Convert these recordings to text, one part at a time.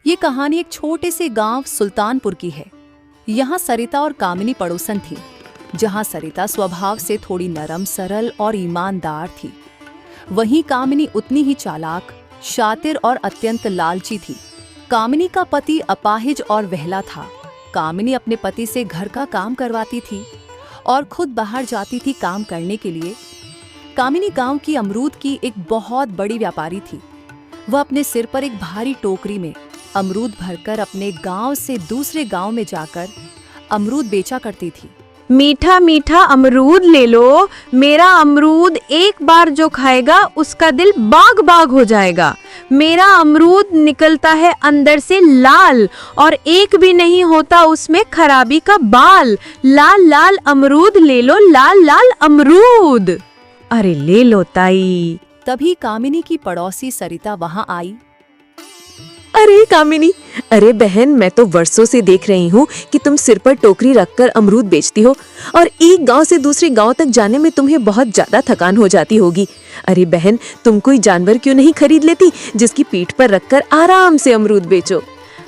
ये कहानी एक छोटे से गांव सुल्तानपुर की है। यहाँ सरिता और कामिनी पड़ोसन थी। जहाँ सरिता स्वभाव से थोड़ी नरम, सरल और ईमानदार थी, वहीं कामिनी उतनी ही चालाक, शातिर और अत्यंत लालची थी। कामिनी का पति अपाहिज और वहला था। कामिनी अपने पति से घर का काम करवाती थी और खुद बाहर जाती थी काम करने के लिए। कामिनी गांव की अमरूद की एक बहुत बड़ी व्यापारी थी। वह अपने सिर पर एक भारी टोकरी में अमरूद भरकर अपने गांव से दूसरे गांव में जाकर अमरूद बेचा करती थी। मीठा मीठा अमरूद ले लो, मेरा अमरूद एक बार जो खाएगा उसका दिल बाग बाग हो जाएगा। मेरा अमरूद निकलता है अंदर से लाल और एक भी नहीं होता उसमें खराबी का बाल। लाल लाल अमरूद ले लो, लाल लाल अमरूद। अरे ले लो ताई। तभी कामिनी की पड़ोसी सरिता वहां आई। अरे कामिनी, अरे बहन, मैं तो वर्षों से देख रही हूँ कि तुम सिर पर टोकरी रखकर अमरूद बेचती हो और एक गांव से दूसरे गांव तक जाने में तुम्हें बहुत ज्यादा थकान हो जाती होगी। अरे बहन, तुम कोई जानवर क्यों नहीं खरीद लेती जिसकी पीठ पर रखकर आराम से अमरूद बेचो?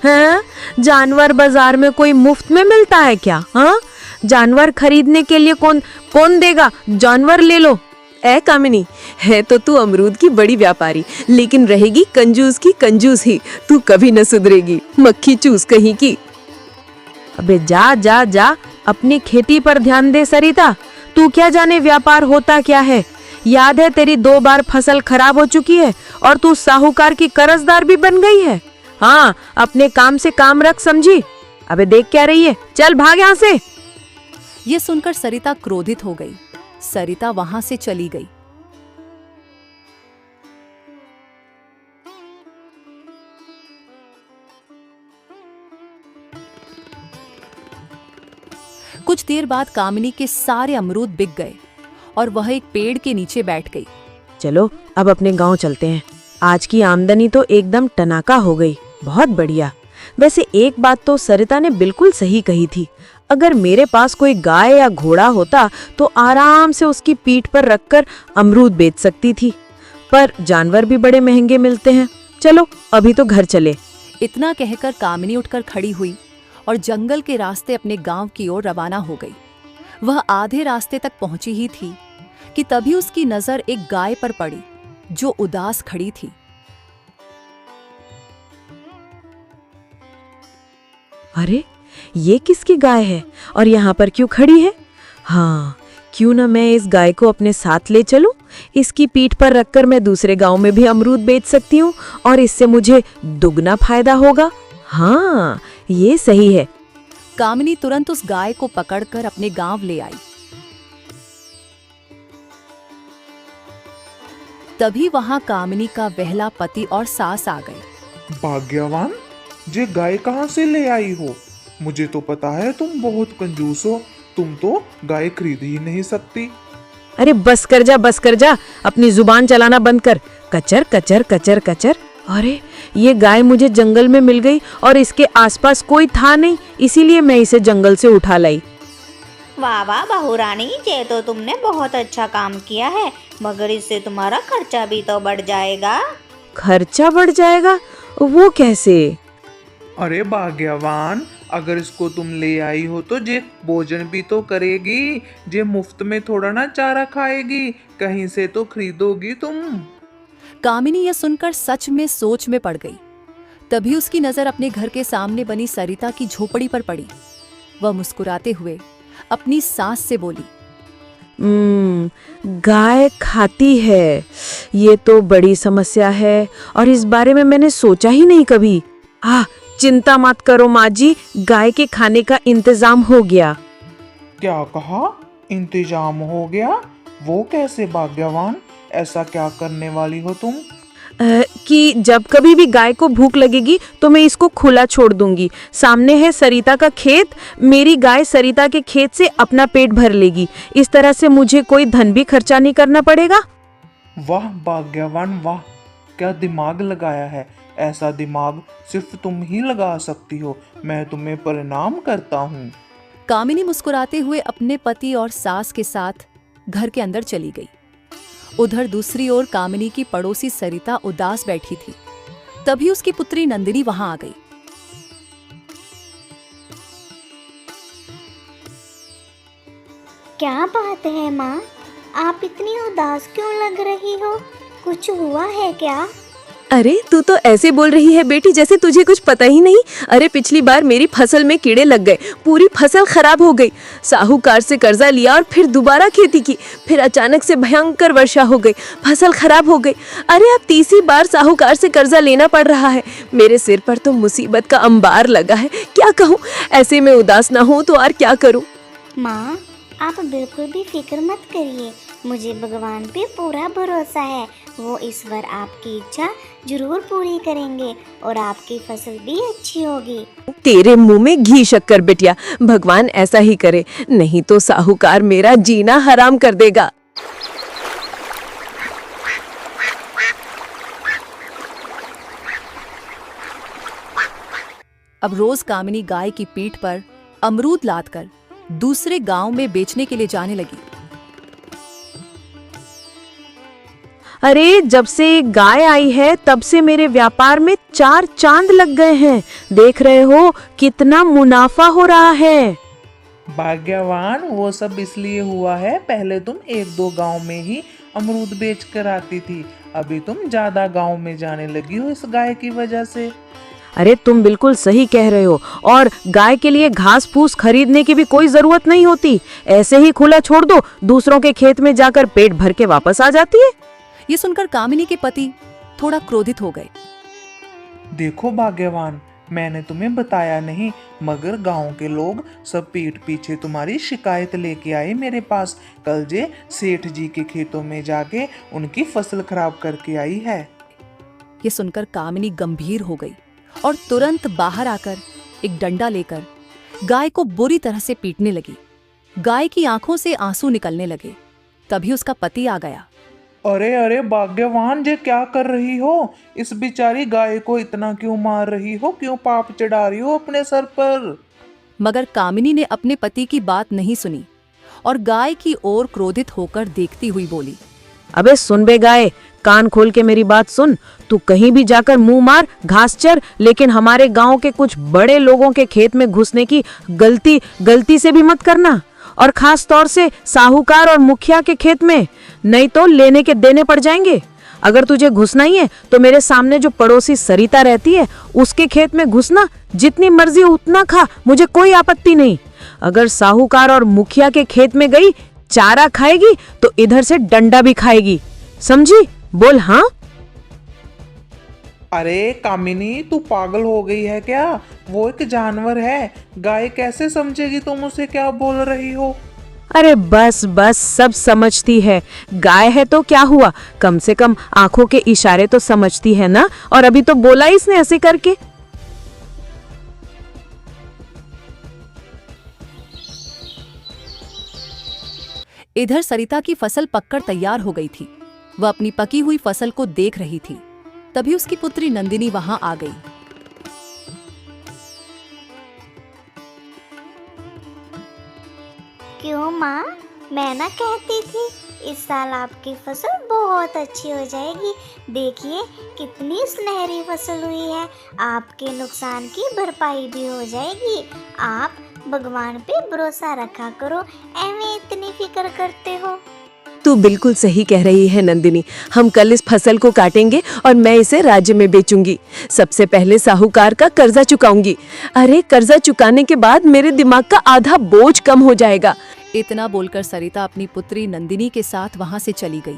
हाँ, जानवर बाजार में कोई मुफ्त में मिलता है क्या? हाँ, जानवर खरीदने के लिए कौन देगा? जानवर ले लो। ऐ कामिनी, है तो तू अमरूद की बड़ी व्यापारी, लेकिन रहेगी कंजूस की कंजूस ही। तू कभी न सुधरेगी, मक्खी चूस कहीं की। अबे जा जा जा, अपनी खेती पर ध्यान दे सरिता। तू क्या जाने व्यापार होता क्या है। याद है तेरी 2 बार फसल खराब हो चुकी है और तू साहूकार की कर्जदार भी बन गई है। हाँ, अपने काम से काम रख, समझी? अबे देख क्या रही है, चल भाग यहाँ से। ये सुनकर सरिता क्रोधित हो गई। सरिता वहां से चली गई। कुछ देर बाद कामिनी के सारे अमरूद बिक गए और वह एक पेड़ के नीचे बैठ गई। चलो अब अपने गांव चलते हैं। आज की आमदनी तो एकदम टनाका हो गई, बहुत बढ़िया। वैसे एक बात तो सरिता ने बिल्कुल सही कही थी। अगर मेरे पास कोई गाय या घोड़ा होता तो आराम से उसकी पीठ पर रखकर अमरूद बेच सकती थी, पर जानवर भी बड़े महंगे मिलते हैं। चलो अभी तो घर चले। इतना कहकर कामिनी उठकर खड़ी हुई और जंगल के रास्ते अपने गांव की ओर रवाना हो गई। वह आधे रास्ते तक पहुंची ही थी कि तभी उसकी नजर एक गाय पर पड़ी जो उदास खड़ी थी। अरे ये किसकी गाय है और यहाँ पर क्यों खड़ी है? हाँ, क्यों न मैं इस गाय को अपने साथ ले चलूं? इसकी पीठ पर रखकर मैं दूसरे गांव में भी अमरूद बेच सकती हूँ और इससे मुझे दुगना फायदा होगा। हाँ, ये सही है। कामिनी तुरंत उस गाय को पकड़कर अपने गांव ले आई। तभी वहां कामिनी का वहला पति और सास आ गए। भाग्यवान, ये गाय कहाँ से ले आई हो? मुझे तो पता है तुम बहुत कंजूस हो, तुम तो गाय खरीद ही नहीं सकती। अरे बस कर जा, बस कर जा, अपनी जुबान चलाना बंद कर। कचर कचर कचर कचर। अरे ये गाय मुझे जंगल में मिल गई और इसके आसपास कोई था नहीं, इसीलिए मैं इसे जंगल से उठा लाई। वाह वाह बहू रानी, ये तो तुमने बहुत अच्छा काम किया है, मगर इससे तुम्हारा खर्चा भी तो बढ़ जाएगा। खर्चा बढ़ जाएगा? वो कैसे? अरे भाग्यवान, अगर इसको तुम ले आई हो तो जे भोजन भी तो करेगी, जे मुफ्त में थोड़ा ना चारा खाएगी, कहीं से तो खरीदोगी तुम। कामिनी यह सुनकर सच में सोच में पड़ गई। तभी उसकी नजर अपने घर के सामने बनी सरिता की झोपड़ी पर पड़ी। वह मुस्कुराते हुए अपनी सास से बोली, गाय खाती है, ये तो बड़ी समस्या है और इस बारे में मैंने सोचा ही नहीं कभी। चिंता मत करो माँ जी, गाय के खाने का इंतजाम हो गया। क्या कहा? इंतजाम हो गया? वो कैसे भाग्यवान? ऐसा क्या करने वाली हो तुम? कि जब कभी भी गाय को भूख लगेगी तो मैं इसको खुला छोड़ दूंगी। सामने है सरिता का खेत, मेरी गाय सरिता के खेत से अपना पेट भर लेगी। इस तरह से मुझे कोई धन भी खर्चा नहीं करना पड़ेगा। वाह भाग्यवान वाह, क्या दिमाग लगाया है। ऐसा दिमाग सिर्फ तुम ही लगा सकती हो। मैं तुम्हें प्रणाम करता हूँ। कामिनी मुस्कुराते हुए अपने पति और सास के साथ घर के अंदर चली गई। उधर दूसरी ओर कामिनी की पड़ोसी सरिता उदास बैठी थी। तभी उसकी पुत्री नंदिनी वहां आ गई। क्या बात है माँ, आप इतनी उदास क्यों लग रही हो? कुछ हुआ है क्या? अरे तू तो ऐसे बोल रही है बेटी जैसे तुझे कुछ पता ही नहीं। अरे पिछली बार मेरी फसल में कीड़े लग गए, पूरी फसल खराब हो गई। साहूकार से कर्जा लिया और फिर दोबारा खेती की, फिर अचानक से भयंकर वर्षा हो गई, फसल खराब हो गई। अरे अब तीसरी बार साहूकार से कर्जा लेना पड़ रहा है। मेरे सिर पर तो मुसीबत का अंबार लगा है। क्या कहूँ, ऐसे में उदास ना हो तो और क्या करूँ। माँ, आप बिल्कुल भी फिक्र मत करिए, मुझे भगवान पे पूरा भरोसा है। वो इस बार आपकी इच्छा जरूर पूरी करेंगे और आपकी फसल भी अच्छी होगी। तेरे मुंह में घी शक्कर बिटिया, भगवान ऐसा ही करे, नहीं तो साहूकार मेरा जीना हराम कर देगा। अब रोज कामिनी गाय की पीठ पर अमरूद लादकर दूसरे गांव में बेचने के लिए जाने लगी। अरे जब से एक गाय आई है तब से मेरे व्यापार में 4 चांद लग गए हैं। देख रहे हो कितना मुनाफा हो रहा है। भाग्यवान, वो सब इसलिए हुआ है, पहले तुम 1-2 गांव में ही अमरूद बेच कर आती थी, अभी तुम ज्यादा गांव में जाने लगी हो इस गाय की वजह से। अरे तुम बिल्कुल सही कह रहे हो, और गाय के लिए घास फूस खरीदने की भी कोई जरूरत नहीं होती। ऐसे ही खुला छोड़ दो, दूसरों के खेत में जाकर पेट भर के वापस आ जाती है। ये सुनकर कामिनी के पति थोड़ा क्रोधित हो गए। देखो भाग्यवान, मैंने तुम्हें बताया नहीं, मगर गांव के लोग सब पीठ पीछे तुम्हारी शिकायत लेके आए मेरे पास। कल जे सेठ जी के खेतों में जाके उनकी फसल खराब करके आई है। ये सुनकर कामिनी गंभीर हो गई और तुरंत बाहर आकर एक डंडा लेकर गाय को बुरी तरह से पीटने लगी। गाय की आंखों से आंसू निकलने लगे। तभी उसका पति आ गया। अरे अरे भाग्यवान, जे क्या कर रही हो? इस बेचारी गाय को इतना क्यों मार रही हो? क्यों पाप चढ़ा रही हो अपने सर पर? मगर कामिनी ने अपने पति की बात नहीं सुनी और गाय की ओर क्रोधित होकर देखती हुई बोली, अबे सुन बे गाय, कान खोल के मेरी बात सुन। तू कहीं भी जाकर मुंह मार, घास चर, लेकिन हमारे गांव के कुछ बड़े लोगों के खेत में घुसने की गलती से भी मत करना, और खास तौर से साहूकार और मुखिया के खेत में, नहीं तो लेने के देने पड़ जाएंगे। अगर तुझे घुसना ही है तो मेरे सामने जो पड़ोसी सरिता रहती है उसके खेत में घुसना, जितनी मर्जी उतना खा, मुझे कोई आपत्ति नहीं। अगर साहूकार और मुखिया के खेत में गई, चारा खाएगी तो इधर से डंडा भी खाएगी, समझी? बोल हाँ। अरे कामिनी, तू पागल हो गई है क्या? वो एक जानवर है, गाय कैसे समझेगी तुम उसे क्या बोल रही हो? अरे बस बस, सब समझती है। गाय है तो क्या हुआ, कम से कम आंखों के इशारे तो समझती है ना। और अभी तो बोला इसने ऐसे करके। इधर सरिता की फसल पककर तैयार हो गई थी। वह अपनी पकी हुई फसल को देख रही थी। तभी उसकी पुत्री नंदिनी वहां आ गई। क्यों माँ, मैं ना कहती थी इस साल आपकी फसल बहुत अच्छी हो जाएगी। देखिए कितनी सुनहरी फसल हुई है, आपके नुकसान की भरपाई भी हो जाएगी। आप भगवान पे भरोसा रखा करो, ऐਵੇਂ इतनी फिक्र करते हो। तू बिल्कुल सही कह रही है नंदिनी, हम कल इस फसल को काटेंगे और मैं इसे राज्य में बेचूंगी। सबसे पहले साहूकार का कर्जा चुकाऊंगी। अरे कर्जा चुकाने के बाद मेरे दिमाग का आधा बोझ कम हो जाएगा। इतना बोलकर सरिता अपनी पुत्री नंदिनी के साथ वहां से चली गई।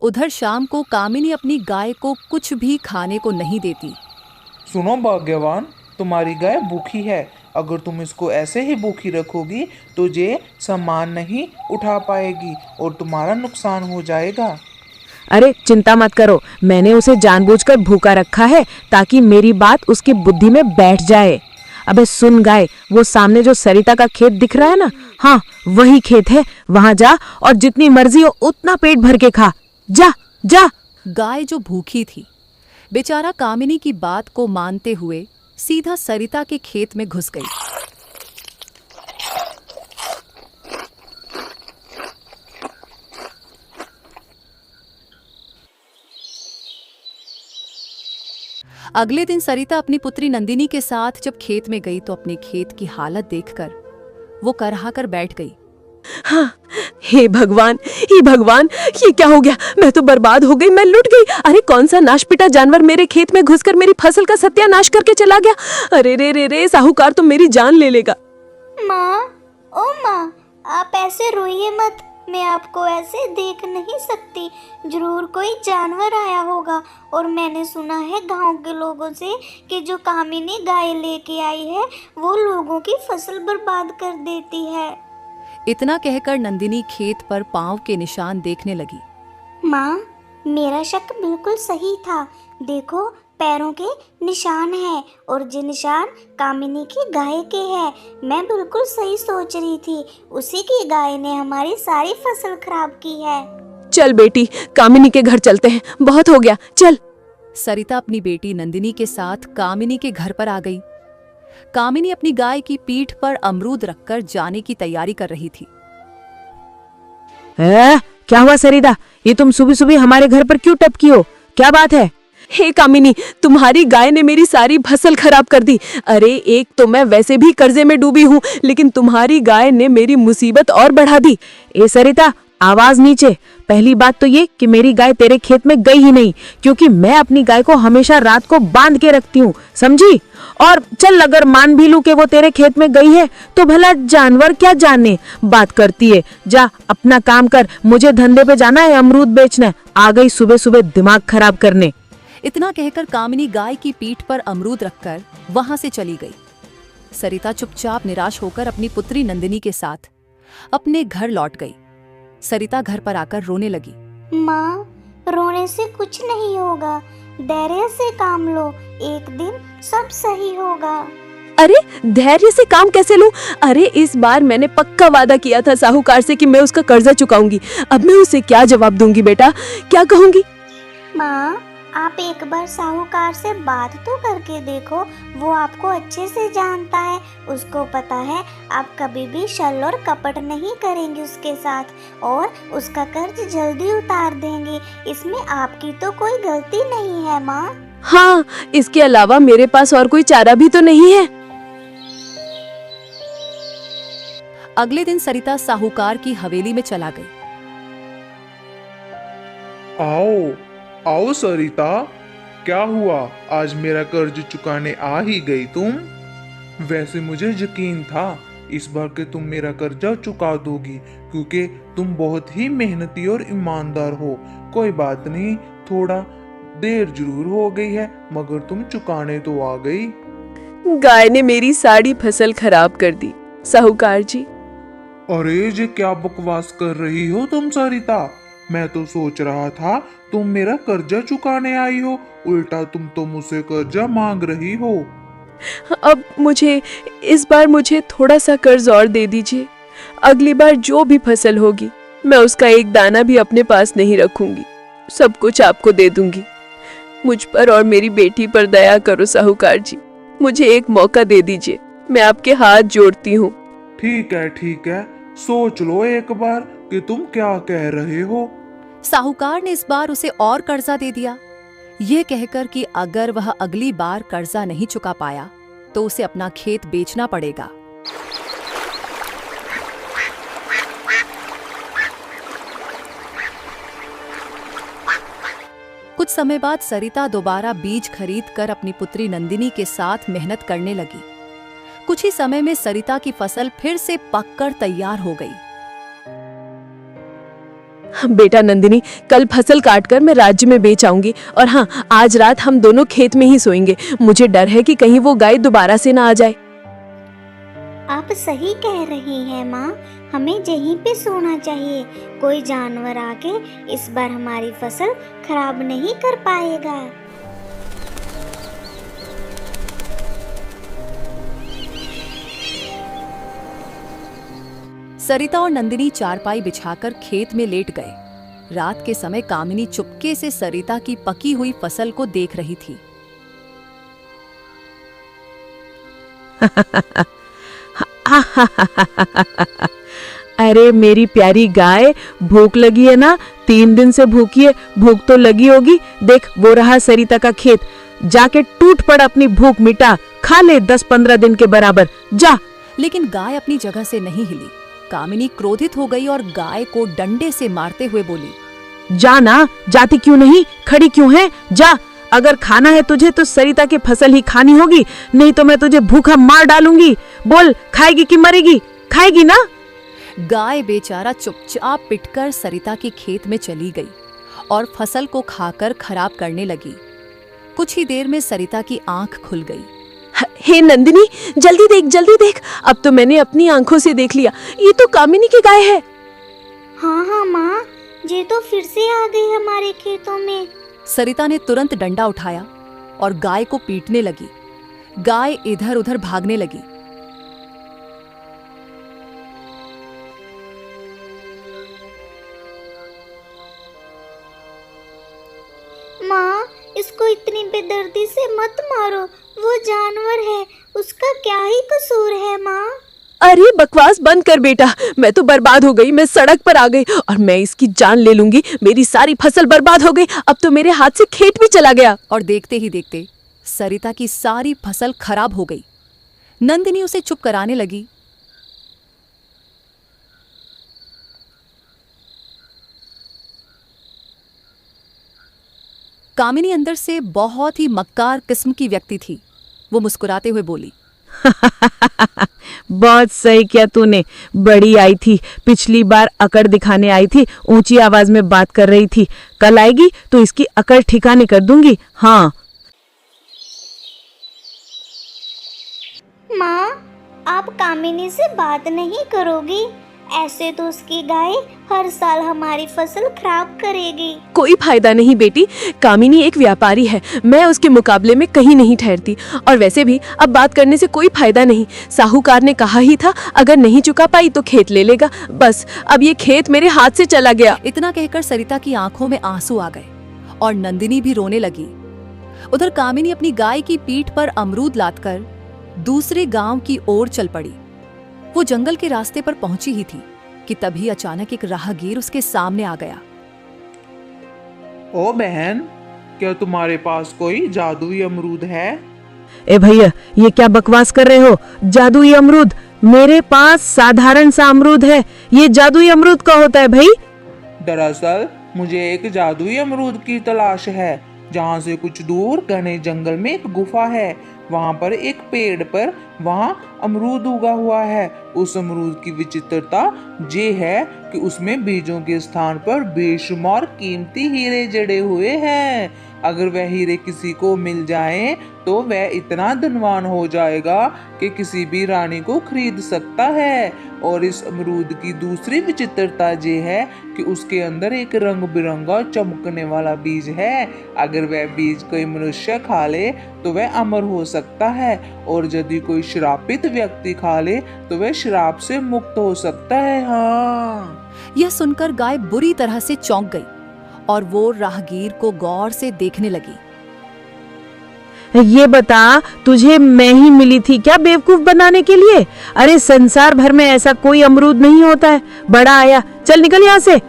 उधर शाम को कामिनी अपनी गाय को कुछ भी खाने को नहीं देती। सुनो भाग्यवान, तुम्हारी गाय भूखी है, अगर तुम इसको ऐसे ही भूखी रखोगी तो ये सामान नहीं उठा पाएगी और तुम्हारा नुकसान हो जाएगा। अरे चिंता मत करो, मैंने उसे जानबूझकर भूखा रखा है ताकि मेरी बात उसकी बुद्धि में बैठ जाए। अबे सुन गाय, वो सामने जो सरिता का खेत दिख रहा है ना, हाँ वही खेत है। वहां जा और जितनी मर्जी हो उतना पेट भर के खा। जा जा। गाय जो भूखी थी, बेचारा कामिनी की बात को मानते हुए सीधा सरिता के खेत में घुस गई। अगले दिन सरिता अपनी पुत्री नंदिनी के साथ जब खेत में गई तो अपने खेत की हालत देखकर वो करहा कर बैठ गई। हाँ, हे भगवान, ये क्या हो गया? मैं तो बर्बाद हो गई, मैं लुट गई। अरे कौन सा नाशपिटा जानवर मेरे खेत में घुसकर मेरी फसल का सत्यानाश करके चला गया। अरे रे रे रे, साहूकार तो मेरी जान ले लेगा। माँ, ओ माँ, आप ऐसे रोइए मत। मैं आपको ऐसे देख नहीं सकती। जरूर कोई जानवर आया होगा। और मैंने सुना है गांव के लोगों से कि जो कामिनी गाय लेके आई है वो लोगों की फसल बर्बाद कर देती है। इतना कहकर नंदिनी खेत पर पांव के निशान देखने लगी। माँ, मेरा शक बिल्कुल सही था। देखो, पैरों के निशान हैं और ये निशान कामिनी की गाय के हैं। मैं बिल्कुल सही सोच रही थी। उसी की गाय ने हमारी सारी फसल खराब की है। चल बेटी, कामिनी के घर चलते हैं, बहुत हो गया, चल। सरिता अपनी बेटी नंदिनी के साथ कामिनी के घर पर आ गई। कामिनी अपनी गाय की पीठ पर अमरूद रखकर जाने की तैयारी कर रही थी। क्या हुआ सरिता? ये तुम सुबह सुबह हमारे घर पर क्यों टपकी हो? क्या बात है? हे कामिनी, तुम्हारी गाय ने मेरी सारी फसल खराब कर दी। अरे एक तो मैं वैसे भी कर्जे में डूबी हूँ, लेकिन तुम्हारी गाय ने मेरी मुसीबत और बढ़ा दी। ए सरिता, आवाज नीचे। पहली बात तो ये कि मेरी गाय तेरे खेत में गई ही नहीं, क्योंकि मैं अपनी गाय को हमेशा रात को बांध के रखती हूँ, समझी? और चल, अगर मान भी लूं कि वो तेरे खेत में गई है तो भला जानवर क्या जाने, बात करती है। जा अपना काम कर, मुझे धंधे पे जाना है, अमरूद बेचना है। आ गई सुबह सुबह दिमाग खराब करने। इतना कहकर कामिनी गाय की पीठ पर अमरूद रखकर वहां से चली गई। सरिता चुपचाप निराश होकर अपनी पुत्री नंदिनी के साथ अपने घर लौट गई। सरिता घर पर आकर रोने लगी। माँ, रोने से कुछ नहीं होगा। धैर्य से काम लो, एक दिन सब सही होगा। अरे धैर्य से काम कैसे लूं? अरे इस बार मैंने पक्का वादा किया था साहूकार से कि मैं उसका कर्जा चुकाऊंगी। अब मैं उसे क्या जवाब दूंगी बेटा, क्या कहूंगी? माँ, आप एक बार साहूकार से बात तो करके देखो। वो आपको अच्छे से जानता है। उसको पता है आप कभी भी छल और कपट नहीं करेंगे उसके साथ, और उसका कर्ज जल्दी उतार देंगे। इसमें आपकी तो कोई गलती नहीं है माँ। हाँ, इसके अलावा मेरे पास और कोई चारा भी तो नहीं है। अगले दिन सरिता साहूकार की हवेली में चला गई। आओ आओ सरिता, क्या हुआ? आज मेरा कर्ज चुकाने आ ही गई तुम। वैसे मुझे यकीन था इस बार कि तुम मेरा कर्जा चुका दोगी, क्योंकि तुम बहुत ही मेहनती और ईमानदार हो। कोई बात नहीं, थोड़ा देर जरूर हो गई है, मगर तुम चुकाने तो आ गई। गाय ने मेरी सारी फसल खराब कर दी साहूकार जी। अरे ये क्या बकवास कर रही हो तुम सरिता? मैं तो सोच रहा था तुम मेरा कर्जा चुकाने आई हो, उल्टा तुम तो मुझसे कर्जा मांग रही हो। अब इस बार मुझे थोड़ा सा कर्ज और दे दीजिए। अगली बार जो भी फसल होगी मैं उसका एक दाना भी अपने पास नहीं रखूंगी, सब कुछ आपको दे दूंगी। मुझ पर और मेरी बेटी पर दया करो साहूकार जी, मुझे एक मौका दे दीजिए, मैं आपके हाथ जोड़ती हूँ। ठीक है, सोच लो एक बार कि तुम क्या कह रहे हो। साहूकार ने इस बार उसे और कर्जा दे दिया, ये कहकर कि अगर वह अगली बार कर्जा नहीं चुका पाया तो उसे अपना खेत बेचना पड़ेगा। कुछ समय बाद सरिता दोबारा बीज खरीद कर अपनी पुत्री नंदिनी के साथ मेहनत करने लगी। कुछ ही समय में सरिता की फसल फिर से पककर तैयार हो गई। बेटा नंदिनी, कल फसल काटकर मैं राज्य में बेच आऊंगी, और हाँ, आज रात हम दोनों खेत में ही सोएंगे। मुझे डर है कि कहीं वो गाय दोबारा से ना आ जाए। आप सही कह रही हैं माँ, हमें यहीं पे सोना चाहिए। कोई जानवर आके इस बार हमारी फसल खराब नहीं कर पाएगा। सरिता और नंदिनी चारपाई बिछाकर खेत में लेट गए। रात के समय कामिनी चुपके से सरिता की पकी हुई फसल को देख रही थी। अरे मेरी प्यारी गाय, भूख लगी है ना? 3 दिन से भूखी है, भूख तो लगी होगी। देख वो रहा सरिता का खेत, जाके टूट पड़, अपनी भूख मिटा, खा ले 10-15 दिन के बराबर, जा। लेकिन गाय अपनी जगह से नहीं हिली। कामिनी क्रोधित हो गई और गाय को डंडे से मारते हुए बोली, जा ना, जाती क्यों नहीं, खड़ी क्यों है, जा। अगर खाना है तुझे तो सरिता की फसल ही खानी होगी, नहीं तो मैं तुझे भूखा मार डालूंगी। बोल, खाएगी कि मरेगी? खाएगी ना? गाय बेचारा चुपचाप पिटकर सरिता के खेत में चली गई और फसल को खाकर खराब करने लगी। कुछ ही देर में सरिता की आंख खुल गई। हे नंदिनी, जल्दी देख, अब तो मैंने अपनी आंखों से देख लिया, ये तो कामिनी की गाय है। हाँ हाँ माँ, ये तो फिर से आ गई हमारे खेतों में। सरिता ने तुरंत डंडा उठाया और गाय को पीटने लगी। गाय इधर उधर भागने लगी। माँ, इसको इतनी बेदर्दी से मत मारो, वो जानवर है, उसका क्या ही कसूर है माँ। अरे बकवास बंद कर बेटा, मैं तो बर्बाद हो गई, मैं सड़क पर आ गई और मैं इसकी जान ले लूंगी। मेरी सारी फसल बर्बाद हो गई, अब तो मेरे हाथ से खेत भी चला गया। और देखते ही देखते सरिता की सारी फसल खराब हो गई। नंदिनी उसे चुप कराने लगी। कामिनी अंदर से बहुत ही मक्कार किस्म की व्यक्ति थी। वो मुस्कुराते हुए बोली, बहुत सही किया तूने, बड़ी आई थी, पिछली बार अकड़ दिखाने आई थी, ऊंची आवाज में बात कर रही थी, कल आएगी तो इसकी अकड़ ठिकाने कर दूंगी। हाँ माँ, आप कामिनी से बात नहीं करोगी? ऐसे तो उसकी गाय हर साल हमारी फसल खराब करेगी। कोई फायदा नहीं बेटी, कामिनी एक व्यापारी है, मैं उसके मुकाबले में कहीं नहीं ठहरती। और वैसे भी अब बात करने से कोई फायदा नहीं, साहूकार ने कहा ही था अगर नहीं चुका पाई तो खेत ले लेगा। बस अब ये खेत मेरे हाथ से चला गया। इतना कहकर सरिता की आंखों में आंसू आ गए और नंदिनी भी रोने लगी। उधर कामिनी अपनी गाय की पीठ पर अमरूद लादकर दूसरे गांव की ओर चल पड़ी। वो जंगल के रास्ते पर पहुंची ही थी कि तभी अचानक एक राहगीर उसके सामने आ गया। ओ बहन, क्या तुम्हारे पास कोई जादुई अमरूद है? ए भैया, ये क्या बकवास कर रहे हो? जादुई अमरूद? मेरे पास साधारण सा अमरूद है, ये जादुई अमरूद का होता है भाई? दरअसल मुझे एक जादुई अमरूद की तलाश है। जहाँ से कुछ दूर घने जंगल में एक गुफा है, वहाँ पर एक पेड़ पर वहाँ अमरूद उगा हुआ है। उस अमरूद की विचित्रता ये है कि उसमें बीजों के स्थान पर बेशुमार कीमती हीरे जड़े हुए हैं। अगर वह हीरे किसी को मिल जाएं तो वह इतना धनवान हो जाएगा कि किसी भी रानी को खरीद सकता है। और इस अमरूद की दूसरी विचित्रता ये है कि उसके अंदर एक रंग बिरंगा चमकने वाला बीज है। अगर वह बीज कोई मनुष्य खा ले तो वह अमर हो सकता है, और यदि कोई श्रापित व्यक्ति खा ले तो वह श्राप से मुक्त हो सकता है। हाँ। यह सुनकर गाय बुरी तरह से चौंक गई और वो राहगीर को गौर से देखने लगी। ये बता, तुझे मैं ही मिली थी क्या बेवकूफ बनाने के लिए? अरे संसार भर में ऐसा कोई अमरूद नहीं होता है, बड़ा आया, चल निकल यहाँ से।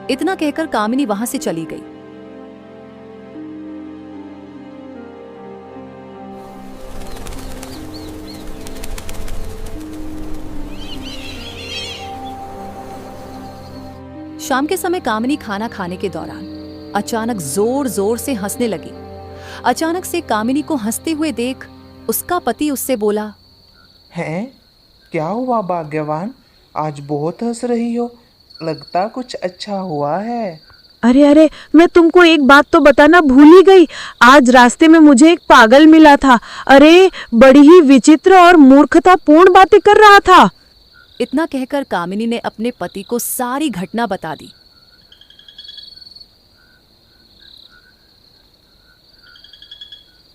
इतना कहकर कामिनी वहां से चली गई। शाम के समय कामिनी खाना खाने के दौरान अचानक जोर जोर से हंसने लगी। अचानक से कामिनी को हंसते हुए देख उसका पति उससे बोला, हैं? क्या हुआ भाग्यवान, आज बहुत हंस रही हो, लगता कुछ अच्छा हुआ है। अरे मैं तुमको एक बात तो बताना भूल ही गई। आज रास्ते में मुझे एक पागल मिला था। अरे बड़ी ही विचित्र और मूर्खतापूर्ण बातें कर रहा था। इतना कहकर कामिनी ने अपने पति को सारी घटना बता दी।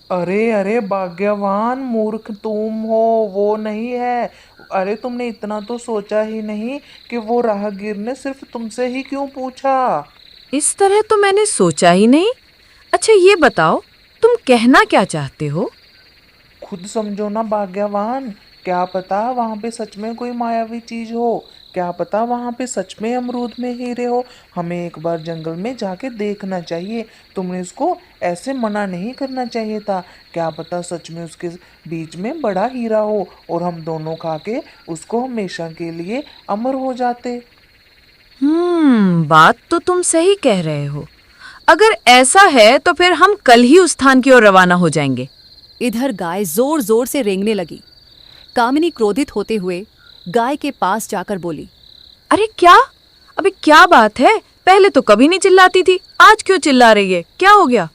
अरे भाग्यवान, मूर्ख तुम हो, वो नहीं है। अरे तुमने इतना तो सोचा ही नहीं कि वो राहगीर ने सिर्फ तुमसे ही क्यों पूछा? इस तरह तो मैंने सोचा ही नहीं। अच्छा ये बताओ, तुम कहना क्या चाहते हो? खुद समझो ना भाग्यवान, क्या पता वहां पे सच में कोई मायावी चीज हो। क्या पता वहाँ पे सच में अमरूद में हीरे हो। हमें एक बार जंगल में जाके देखना चाहिए। तुमने उसको ऐसे मना नहीं करना चाहिए था। क्या पता सच में उसके बीच में बड़ा हीरा हो और हम दोनों खा के उसको हमेशा के लिए अमर हो जाते। बात तो तुम सही कह रहे हो। अगर ऐसा है तो फिर हम कल ही उस स्थान की ओर रवाना हो जाएंगे। इधर गाय जोर जोर से रेंगने लगी। कामिनी क्रोधित होते हुए गाय के पास जाकर बोली, अरे क्या? अबे क्या बात है? पहले तो कभी नहीं चिल्लाती थी, आज क्यों चिल्ला रही है? क्या हो गया?